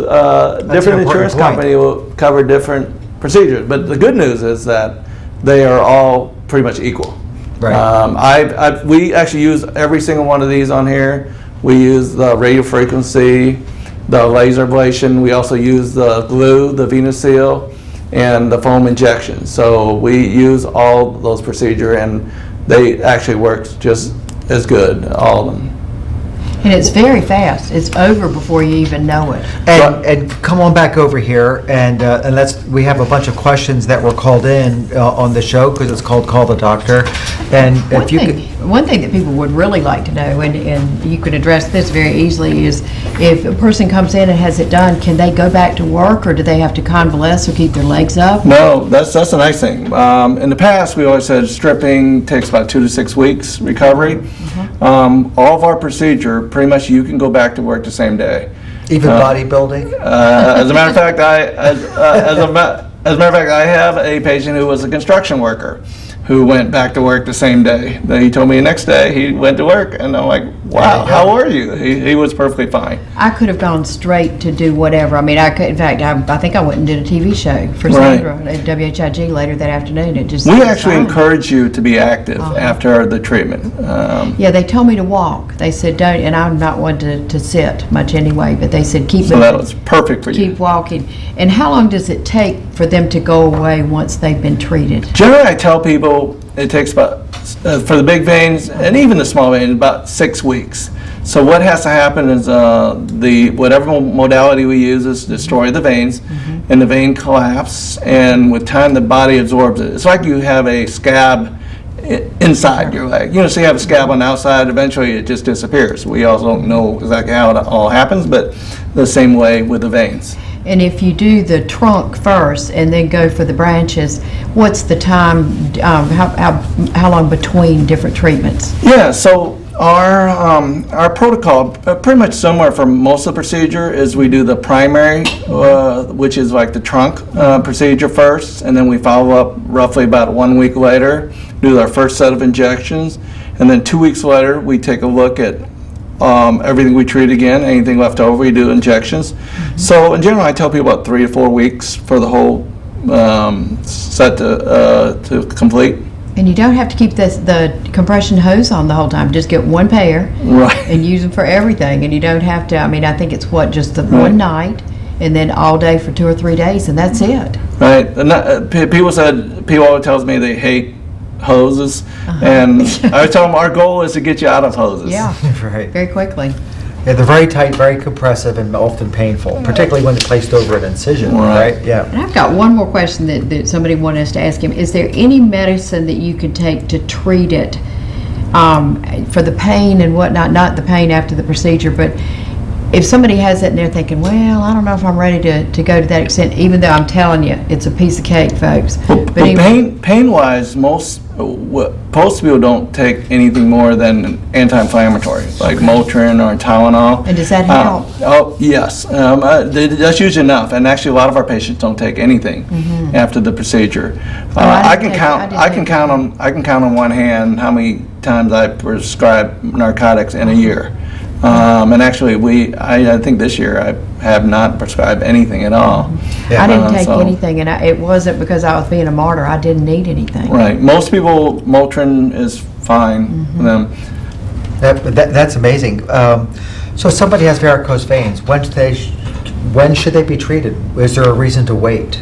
different insurance company will cover different procedures. But the good news is that they are all pretty much equal. Right. We actually use every single one of these on here. We use the radio frequency, the laser ablation. We also use the glue, the VenaSeal, and the foam injection. So we use all those procedures, and they actually work just as good, all of them. And it's very fast. It's over before you even know it. And come on back over here, and we have a bunch of questions that were called in on the show, because it's called Call the Doctor. And if you could. One thing that people would really like to know, and you could address this very easily, is if a person comes in and has it done, can they go back to work, or do they have to convalesce or keep their legs up? No, that's a nice thing. In the past, we always said stripping takes about 2 to 6 weeks recovery. All of our procedure, pretty much you can go back to work the same day. Even bodybuilding? As a matter of fact, I have a patient who was a construction worker who went back to work the same day. Then he told me the next day he went to work, and I'm like, wow, how are you? He was perfectly fine. I could have gone straight to do whatever. I mean, I could. In fact, I think I went and did a TV show for Sandra at WHIG later that afternoon. We actually encourage you to be active after the treatment. Yeah, they told me to walk. They said don't, and I'm not one to sit much anyway. But they said keep. So that was perfect for you. Keep walking. And how long does it take for them to go away once they've been treated? Generally, I tell people it takes about, for the big veins and even the small veins, about 6 weeks. So what has to happen is whatever modality we use is destroy the veins, and the vein collapse, and with time the body absorbs it. It's like you have a scab inside your leg. So you have a scab on the outside, eventually it just disappears. We also don't know exactly how it all happens, but the same way with the veins. And if you do the trunk first and then go for the branches, what's the time, how long between different treatments? Yeah, so our protocol, pretty much similar for most of the procedure, is we do the primary, which is like the trunk procedure first, and then we follow up roughly about 1 week later, do our first set of injections, and then 2 weeks later, we take a look at everything we treat again, anything left over, we do injections. So in general, I tell people about 3 to 4 weeks for the whole set to complete. And you don't have to keep the compression hose on the whole time. Just get one pair and use them for everything. And you don't have to, I think it's just the one night and then all day for 2 or 3 days, and that's it. Right. And people always tells me they hate hoses. And I told them our goal is to get you out of hoses. Yeah, Right. very quickly. Yeah, they're very tight, very compressive, and often painful, particularly when they're placed over an incision, Right. right? Yeah. And I've got one more question that somebody wanted us to ask him. Is there any medicine that you can take to treat it for the pain and whatnot? Not the pain after the procedure, but if somebody has that and they're thinking, well, I don't know if I'm ready to go to that extent, even though I'm telling you, it's a piece of cake, folks. But anyway, pain-wise, most people don't take anything more than anti-inflammatory, like Motrin or Tylenol. And does that help? Oh, yes. That's usually enough. And actually, a lot of our patients don't take anything after the procedure. I can count on one hand how many times I prescribe narcotics in a year. And actually, I think this year I have not prescribed anything at all. I didn't take anything, and it wasn't because I was being a martyr. I didn't need anything. Right. Most people, Motrin is fine for them. That's amazing. So somebody has varicose veins. When should they be treated? Is there a reason to wait?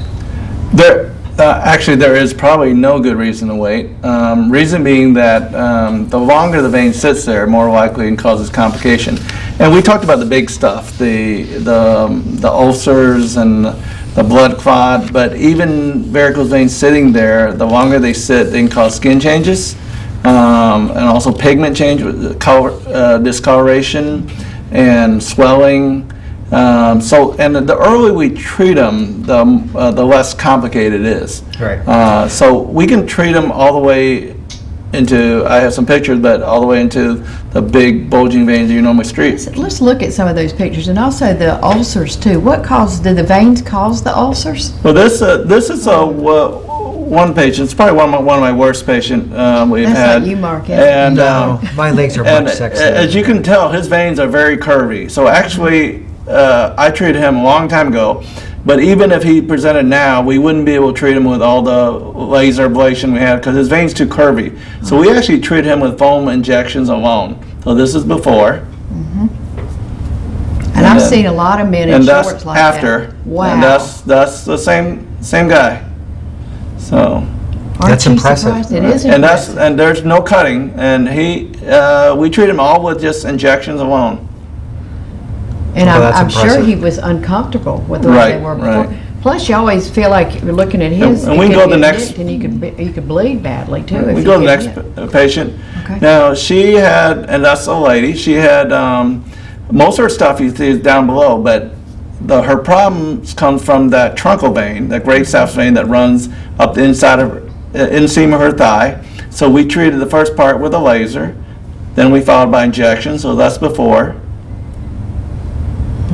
Actually, there is probably no good reason to wait. Reason being that the longer the vein sits there, more likely it causes complication. And we talked about the big stuff, the ulcers and the blood clot, but even varicose veins sitting there, the longer they sit, they can cause skin changes, and also pigment change, discoloration, and swelling. And the earlier we treat them, the less complicated it is. Right. So we can treat them all the way into, I have some pictures, but all the way into the big bulging veins you normally treat. Let's look at some of those pictures, and also the ulcers too. Did the veins cause the ulcers? Well, this is one patient. It's probably one of my worst patients we've had. That's like you, Mark. And No, my legs are much sexier. as you can tell, his veins are very curvy. So actually, I treated him a long time ago, but even if he presented now, we wouldn't be able to treat him with all the laser ablation we had because his veins too curvy. So we actually treat him with foam injections alone. So this is before. And I've seen a lot of men in and shorts that's like after. that. Wow. And that's the same guy. So. Aren't That's you impressive. surprised? It is And impressive. there's no cutting, and we treat him all with just injections alone. And Well, that's I'm sure impressive. he was uncomfortable with the way Right, they were before. right. Plus, you always feel like you're looking at his. And we it can go could to the get next- nicked, And you could bleed badly too. if We you go to the get next hit. patient. Okay. Now, she had, and that's a lady, she had, most of her stuff you see is down below, but her problems come from that truncal vein, that great South vein that runs up the inside of inseam of her thigh. So we treated the first part with a laser, then we followed by injection, so that's before.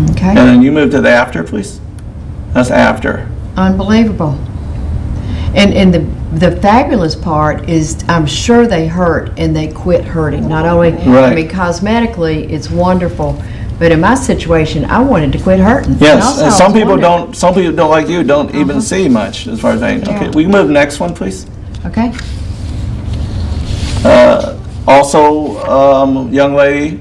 Okay. And then you move to the after, please. That's after. Unbelievable. And the fabulous part is, I'm sure they hurt and they quit hurting. Not only, I Right. mean, cosmetically, it's wonderful, but in my situation, I wanted to quit hurting. Yes, also, and I some was people wondering- some people don't like you, don't even see much as far as vein. Okay, Yeah. we can move to the next one, please. Okay. Also, young lady,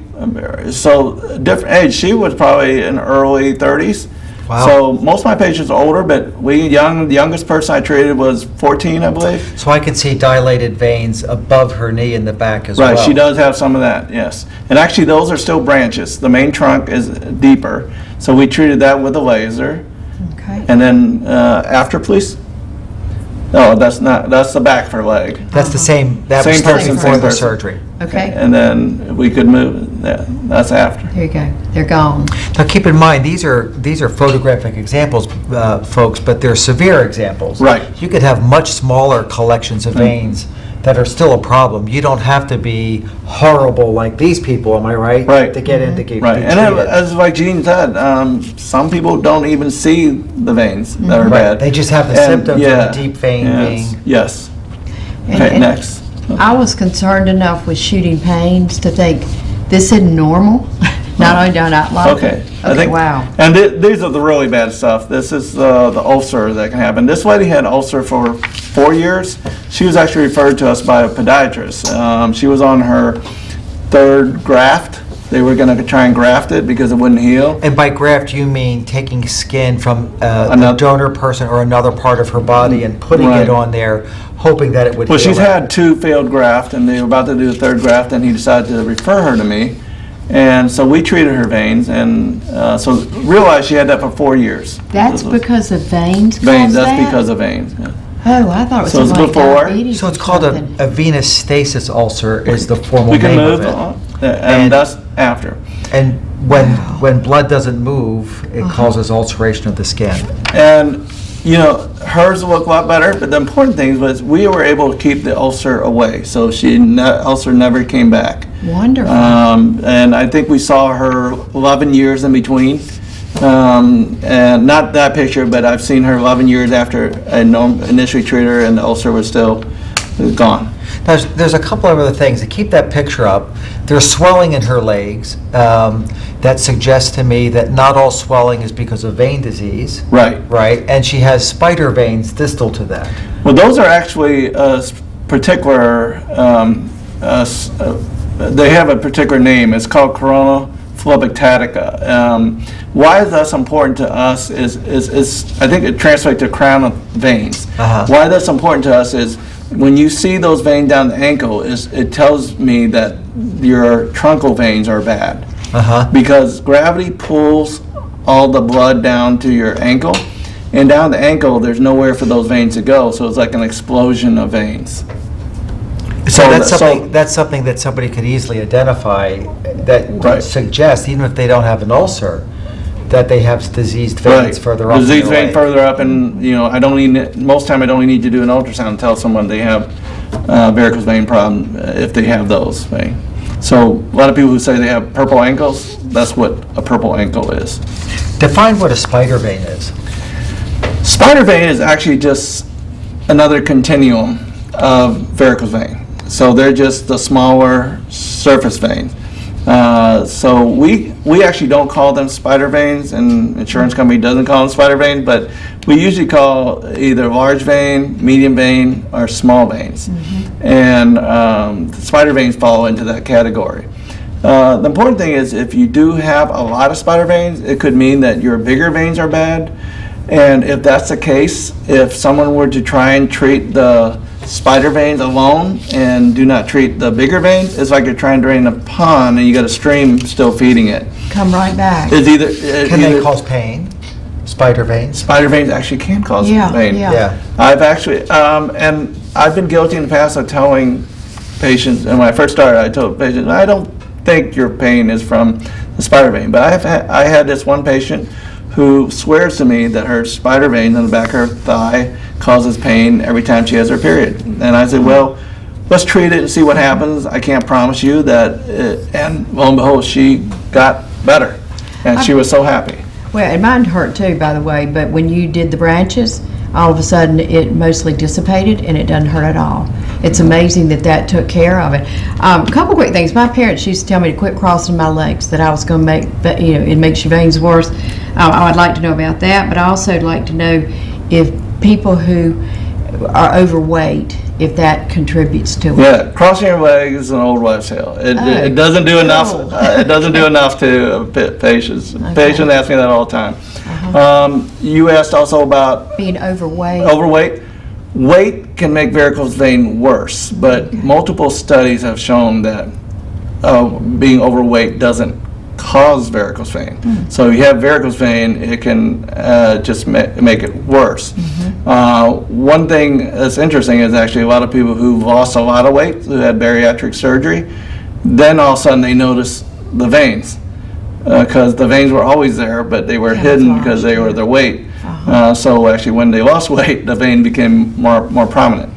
so different age. She was probably in early 30s. Wow. So most of my patients are older, but the youngest person I treated was 14, I believe. So I can see dilated veins above her knee in the back as well. Right, she does have some of that, yes. And actually, those are still branches. The main trunk is deeper, so we treated that with a laser. Okay. And then after, please. No, that's the back of her leg. That's the same, that was Same still person, before same the person. surgery. Okay. And then we could move, that's after. There you go. They're gone. Now, keep in mind, these are photographic examples, folks, but they're severe examples. Right. You could have much smaller collections of veins that are still a problem. You don't have to be horrible like these people, am I right? Right. To get in to get Right, and then, treated. as like Gene said, some people don't even see the veins that are Right, bad. they just have the And, symptoms of yeah, the deep vein yes, being. Yes. And- Okay, and next. I was concerned enough with shooting pains to think this isn't normal. Not only do I not like Okay. it. I Okay, think- wow. And these are the really bad stuff. This is the ulcer that can happen. This lady had ulcer for 4 years. She was actually referred to us by a podiatrist. She was on her third graft, They were going to try and graft it because it wouldn't heal. And by graft, you mean taking skin from a Another- donor person or another part of her body and putting Right. it on there, hoping that it would Well, heal she's it. had 2 failed grafts, and they were about to do a 3rd graft, and he decided to refer her to me. And so we treated her veins, and so realized she had that for 4 years. That's because of veins cause Veins, that? that's because of veins. Yeah. Oh, I thought it was So it's something like before. diabetes So it's or called something. a venous stasis ulcer is the formal We can name move of it. on, And- and that's after. And when blood doesn't move, it causes ulceration of the skin. And, you know, hers looked a lot better, but the important thing was we were able to keep the ulcer away, so ulcer never came back. Wonderful. And I think we saw her 11 years in between. And not that picture, but I've seen her 11 years after I initially treated her and the ulcer was still gone. There's a couple of other things. To keep that picture up, there's swelling in her legs that suggests to me that not all swelling is because of vein disease. Right. Right? And she has spider veins distal to that. Well, those are actually particular, they have a particular name. It's called corona phlebiticata. Why that's important to us is I think it translates to crown of veins. Why that's important to us is when you see those veins down the ankle, it tells me that your truncal veins are bad. Because gravity pulls all the blood down to your ankle, and down the ankle, there's nowhere for those veins to go, so it's like an explosion of veins. So that's something that somebody could easily identify that Right. suggests, even if they don't have an ulcer, that they have diseased veins Right. further up. in Disease their vein leg. further up, and, you know, most time I don't need to do an ultrasound and tell someone they have varicose vein problem if they have those veins. So a lot of people who say they have purple ankles, that's what a purple ankle is. Define what a spider vein is. Spider vein is actually just another continuum of varicose vein. So they're just the smaller surface veins. So we actually don't call them spider veins, and insurance company doesn't call them spider veins, but we usually call either large vein, medium vein, or small veins. And the spider veins fall into that category. The important thing is if you do have a lot of spider veins, it could mean that your bigger veins are bad. And if that's the case, if someone were to try and treat the spider veins alone and do not treat the bigger veins, it's like you're trying to drain a pond and you got a stream still feeding it. Come right back. It's either Can they cause pain? Spider veins? spider veins actually can cause Yeah, pain. yeah. Yeah. I've actually, and I've been guilty in the past of telling patients, and when I first started, I told patients, I don't think your pain is from the spider vein, but I had this one patient who swears to me that her spider vein in the back of her thigh causes pain every time she has her period. And I said, well, let's treat it and see what happens. I can't promise you that, and lo and behold, she got better, and she was so happy. Well, and mine hurt too, by the way, but when you did the branches, all of a sudden it mostly dissipated and it doesn't hurt at all. It's amazing that took care of it. A couple quick things. My parents used to tell me to quit crossing my legs, that I was going to make, it makes your veins worse. I would like to know about that, but I also would like to know if people who are overweight, if that contributes to it. Yeah, crossing your legs is an old wives' tale. It doesn't do enough. cool. It doesn't do enough to patients. Patients ask me that all the time. You asked also about Being overweight. overweight. Weight can make varicose vein worse, but multiple studies have shown that being overweight doesn't cause varicose vein. So if you have varicose vein, it can just make it worse. One thing that's interesting is actually a lot of people who've lost a lot of weight, who had bariatric surgery, then all of a sudden they notice the veins, because the veins were always there, but they were hidden because they were their weight. So actually when they lost weight, the vein became more prominent.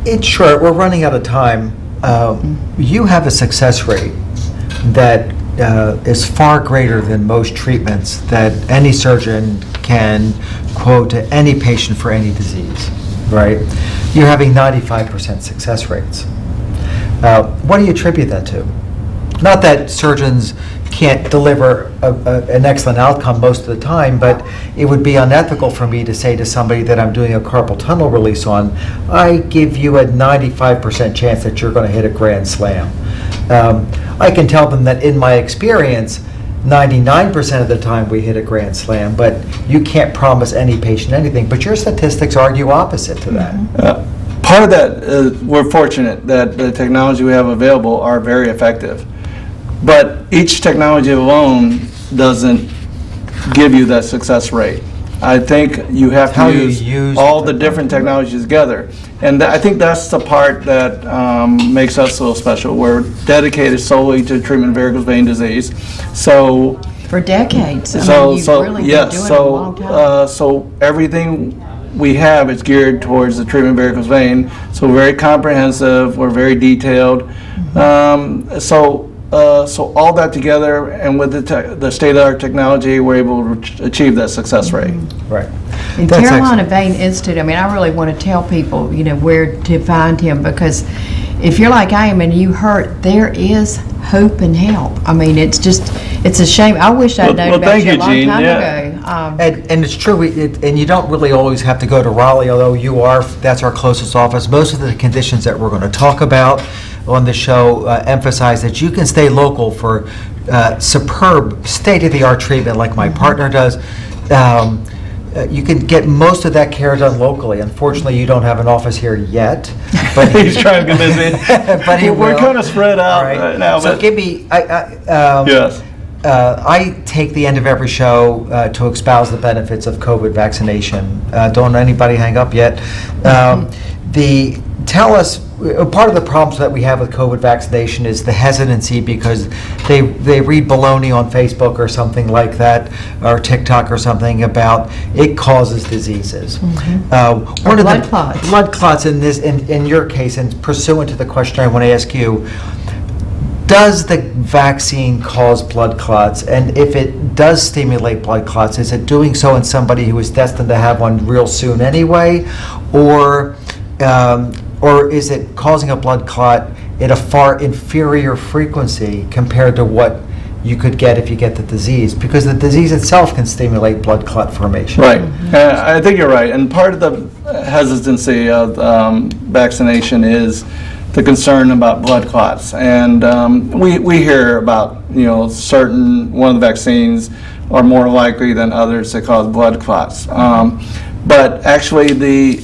In short, we're running out of time. You have a success rate that is far greater than most treatments that any surgeon can quote to any patient for any disease, right? You're having 95% success rates. What do you attribute that to? Not that surgeons can't deliver an excellent outcome most of the time, but it would be unethical for me to say to somebody that I'm doing a carpal tunnel release on, I give you a 95% chance that you're going to hit a grand slam. I can tell them that in my experience, 99% of the time we hit a grand slam, but you can't promise any patient anything. But your statistics argue opposite to that. Part of that, we're fortunate that the technology we have available are very effective. But each technology alone doesn't give you that success rate. I think you have How to you use use all the the different technologies together. And I think that's the part that makes us so special. We're dedicated solely to treatment of varicose vein disease. So For decades. I so, mean, you've so really been yes, doing it a so long time. so everything we have is geared towards the treatment of varicose vein. So we're very comprehensive. We're very detailed. So all that together, and with the state-of-the-art technology, we're able to achieve that success rate. Right. And That's Carolina Vein Institute, I mean, I really want to tell people, you know, where to find him, because if you're like I am and you hurt, there is hope and help. I mean, it's a shame. I wish I'd known about thank you a you, long Jean. time Yeah. ago. And it's true, and you don't really always have to go to Raleigh, although that's our closest office. Most of the conditions that we're going to talk about on the show emphasize that you can stay local for superb, state-of-the-art treatment like my partner does. You can get most of that care done locally. Unfortunately, you don't have an office here yet. But He's trying to convince me. But he We're will. kind of spread out All right. right now. So but give me, yes. I take the end of every show to espouse the benefits of COVID vaccination. Don't anybody hang up yet. Tell us, part of the problems that we have with COVID vaccination is the hesitancy because they read baloney on Facebook or something like that, or TikTok or something about it causes diseases. One of blood clots. Blood clots in your case, and pursuant to the question I want to ask you, does the vaccine cause blood clots? And if it does stimulate blood clots, is it doing so in somebody who is destined to have one real soon anyway? Or is it causing a blood clot at a far inferior frequency compared to what you could get if you get the disease? Because the disease itself can stimulate blood clot formation. Right. I think you're right. And part of the hesitancy of vaccination is the concern about blood clots. And we hear about, one of the vaccines are more likely than others to cause blood clots. But actually, the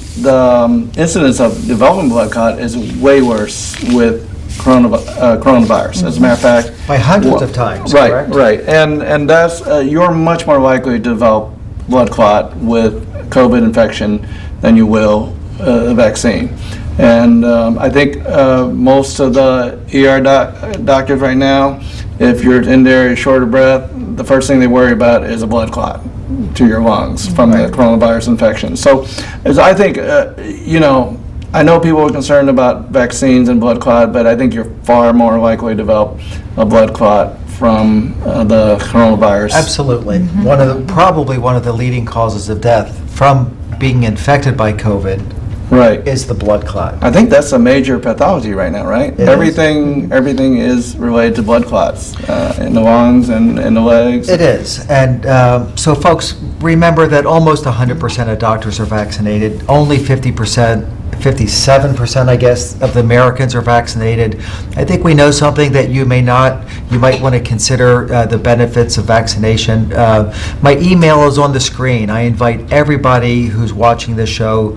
incidence of developing blood clot is way worse with coronavirus. As a matter of fact, By hundreds of times, right, correct? right, and that's you're much more likely to develop blood clot with COVID infection than you will a vaccine. And I think most of the ER doctors right now, if you're in there short of breath, the first thing they worry about is a blood clot to your lungs from the coronavirus infection. So, I think, I know people are concerned about vaccines and blood clot, but I think you're far more likely to develop a blood clot from the coronavirus. Absolutely. Probably one of the leading causes of death from being infected by COVID Right. is the blood clot. I think that's a major pathology right now, right? It is. Everything is related to blood clots in the lungs and in the legs. It is. And so folks, remember that almost 100% of doctors are vaccinated. Only 57%, I guess, of the Americans are vaccinated. I think we know something that you may not. You might want to consider the benefits of vaccination. My email is on the screen. I invite everybody who's watching this show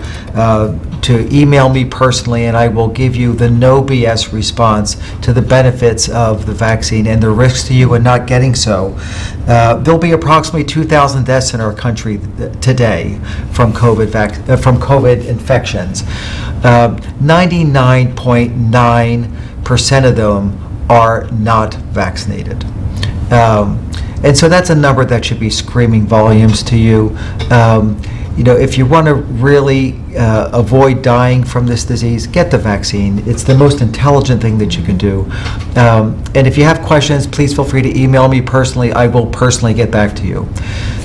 to email me personally, and I will give you the no BS response to the benefits of the vaccine and the risks to you in not getting so. There'll be approximately 2,000 deaths in our country today from COVID infections. 99.9% of them are not vaccinated. And so that's a number that should be screaming volumes to you. If you want to really avoid dying from this disease, get the vaccine. It's the most intelligent thing that you can do. And if you have questions, please feel free to email me personally. I will personally get back to you.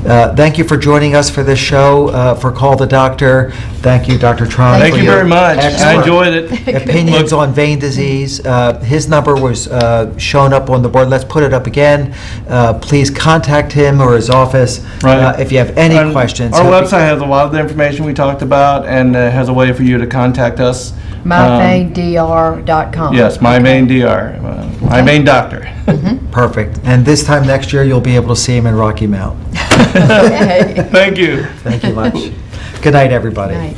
Thank you for joining us for this show, for Call the Doctor. Thank you, Dr. Tron. Thank for you your very much. I excellent enjoyed it. opinions on vein disease. His number was shown up on the board. Let's put it up again. Please contact him or his office Right. if you have any And questions. Our He'll be- website has has a lot of the information we talked about, and has a way for you to contact us. MyVeinDR.com. Yes, My Vein DR, My Vein Doctor. Perfect. And this time next year, you'll be able to see him in Rocky Mount. Thank you. Thank you much. Good night, everybody. Right.